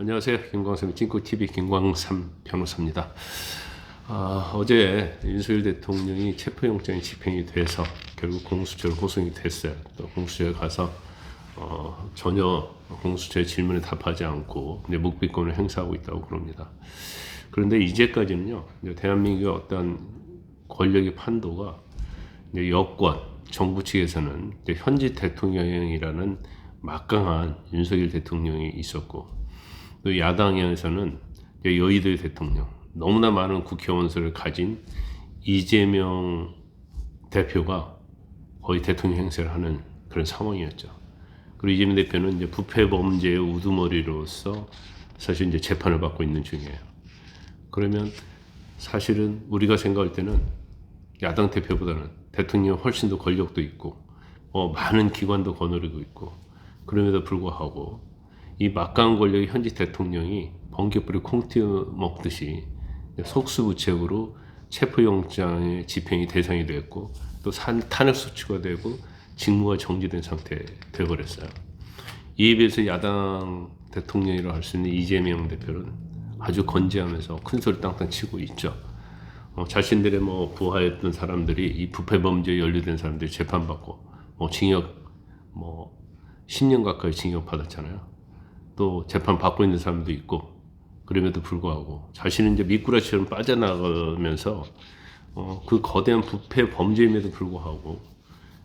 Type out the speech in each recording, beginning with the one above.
안녕하세요. 김광삼의 찐코TV 김광삼 변호사입니다. 어제 윤석열 대통령이 체포영장이 집행이 돼서 결국 공수처로 호송이 됐어요. 또 공수처에 가서 전혀 공수처의 질문에 답하지 않고 이제 묵비권을 행사하고 있다고 그럽니다. 그런데 이제까지는요, 대한민국의 어떤 권력의 판도가 이제 여권, 정부 측에서는 이제 현직 대통령이라는 막강한 윤석열 대통령이 있었고, 또 야당에서는 여의도 대통령, 너무나 많은 국회의원 수를 가진 이재명 대표가 거의 대통령 행세를 하는 그런 상황이었죠. 그리고 이재명 대표는 이제 부패 범죄의 우두머리로서 사실 이제 재판을 받고 있는 중이에요. 그러면 사실은 우리가 생각할 때는 야당 대표보다는 대통령 훨씬 더 권력도 있고, 많은 기관도 거느리고 있고, 그럼에도 불구하고 이 막강한 권력의 현직 대통령이 번개불에 콩 띄워 먹듯이 속수무책으로 체포영장의 집행이 대상이 됐고, 또 탄핵 소추가 되고 직무가 정지된 상태 되어버렸어요. 이에 비해서 야당 대통령이라고 할 수 있는 이재명 대표는 아주 건재하면서 큰 소리 땅땅 치고 있죠. 자신들의 부하였던 사람들이 이 부패 범죄에 연루된 사람들이 재판받고 징역 10년 가까이 징역 받았잖아요. 또 재판 받고 있는 사람도 있고, 그럼에도 불구하고 자신은 이제 미꾸라지처럼 빠져나가면서 그 거대한 부패 범죄임에도 불구하고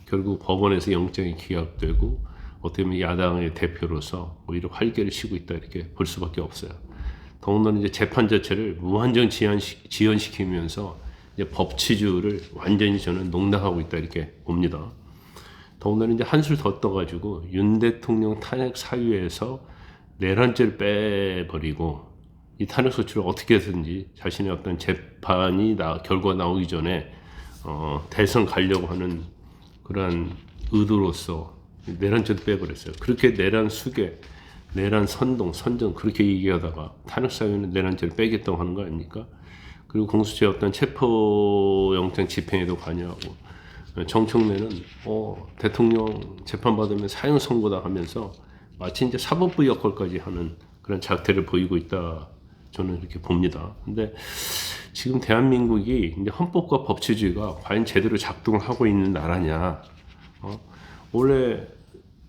결국 법원에서 영장이 기각되고 어떻게 보면 야당의 대표로서 오히려 활개를 치고 있다, 이렇게 볼 수밖에 없어요. 더군다나 이제 재판 자체를 무한정 지연시키면서 이제 법치주의를 완전히 저는 농락하고 있다, 이렇게 봅니다. 더군다나 이제 한술 더 떠가지고 윤 대통령 탄핵 사유에서 내란죄를 빼버리고 이 탄핵 소추를 어떻게 해서든지 자신의 어떤 재판이 결과 나오기 전에 대선 가려고 하는 그러한 의도로서 내란죄도 빼버렸어요. 그렇게 내란 수계, 내란 선동, 선전 그렇게 얘기하다가 탄핵 사유는 내란죄를 빼겠다고 하는 거 아닙니까? 그리고 공수처의 어떤 체포영장 집행에도 관여하고, 정청래는 대통령 재판받으면 사형 선고다 하면서 마치 이제 사법부 역할까지 하는 그런 작태를 보이고 있다, 저는 이렇게 봅니다. 근데 지금 대한민국이 이제 헌법과 법치주의가 과연 제대로 작동을 하고 있는 나라냐? 원래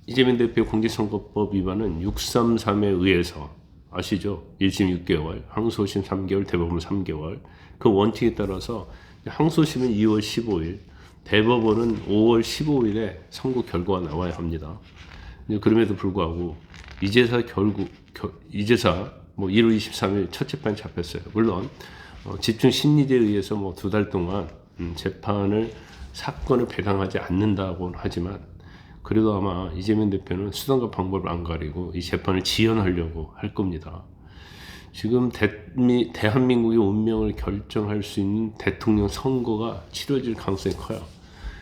이재명 대표 공직선거법 위반은 633에 의해서 아시죠? 1심 6개월, 항소심 3개월, 대법원 3개월. 그 원칙에 따라서 항소심은 2월 15일, 대법원은 5월 15일에 선고 결과가 나와야 합니다. 그럼에도 불구하고 이제사 1월 23일 첫 재판이 잡혔어요. 물론 집중 심리제에 의해서 2달 동안 사건을 배당하지 않는다고 하지만, 그래도 아마 이재명 대표는 수단과 방법을 안 가리고 이 재판을 지연하려고 할 겁니다. 지금 대한민국의 운명을 결정할 수 있는 대통령 선거가 치러질 가능성이 커요.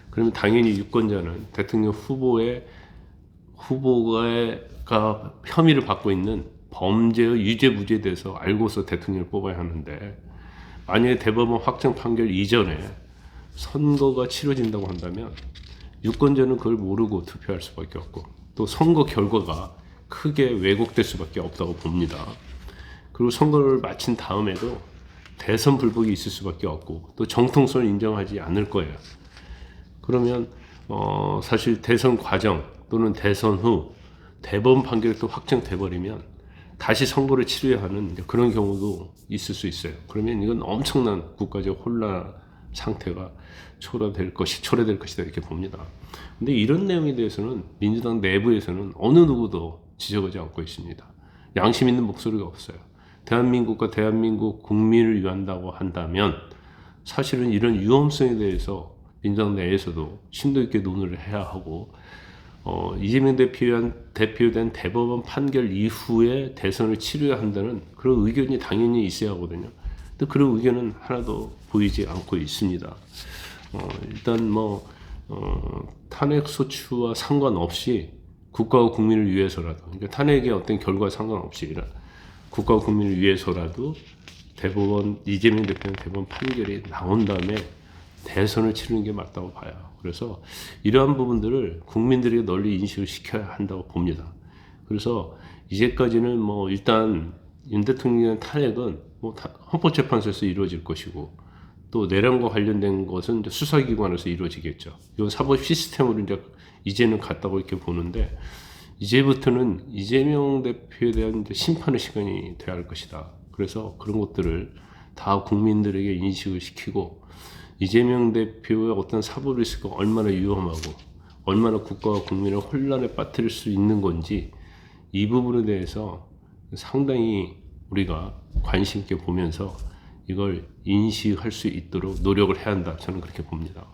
그러면 당연히 유권자는 대통령 후보가 혐의를 받고 있는 범죄의 유죄 무죄에 대해서 알고서 대통령을 뽑아야 하는데, 만약에 대법원 확정 판결 이전에 선거가 치러진다고 한다면 유권자는 그걸 모르고 투표할 수밖에 없고, 또 선거 결과가 크게 왜곡될 수밖에 없다고 봅니다. 그리고 선거를 마친 다음에도 대선 불복이 있을 수밖에 없고, 또 정통성을 인정하지 않을 거예요. 그러면 사실 대선 과정 또는 대선 후 대법원 판결이 또 확정돼 버리면 다시 선거를 치러야 하는 그런 경우도 있을 수 있어요. 그러면 이건 엄청난 국가적 혼란 상태가 초래될 것이다, 이렇게 봅니다. 근데 이런 내용에 대해서는 민주당 내부에서는 어느 누구도 지적하지 않고 있습니다. 양심 있는 목소리가 없어요. 대한민국과 대한민국 국민을 위한다고 한다면 사실은 이런 위험성에 대해서 민주당 내에서도 심도 있게 논의를 해야 하고, 이재명 대표에 대한 대법원 판결 이후에 대선을 치러야 한다는 그런 의견이 당연히 있어야 하거든요. 근데 그런 의견은 하나도 보이지 않고 있습니다. 일단 탄핵 소추와 상관없이 국가와 국민을 위해서라도, 그러니까 탄핵의 어떤 결과와 상관없이 국가와 국민을 위해서라도 이재명 대표는 대법원 판결이 나온 다음에 대선을 치르는 게 맞다고 봐요. 그래서 이러한 부분들을 국민들에게 널리 인식을 시켜야 한다고 봅니다. 그래서 이제까지는 뭐 일단 윤 대통령의 탄핵은 뭐 헌법재판소에서 이루어질 것이고 또 내란과 관련된 것은 이제 수사기관에서 이루어지겠죠. 이건 사법 시스템으로 이제 이제는 갔다고 이렇게 보는데 이제부터는 이재명 대표에 대한 이제 심판의 시간이 돼야 할 것이다. 그래서 그런 것들을 다 국민들에게 인식을 시키고 이재명 대표의 어떤 사법 리스크가 얼마나 위험하고 얼마나 국가와 국민을 혼란에 빠뜨릴 수 있는 건지 이 부분에 대해서 상당히 우리가 관심 있게 보면서 이걸 인식할 수 있도록 노력을 해야 한다. 저는 그렇게 봅니다.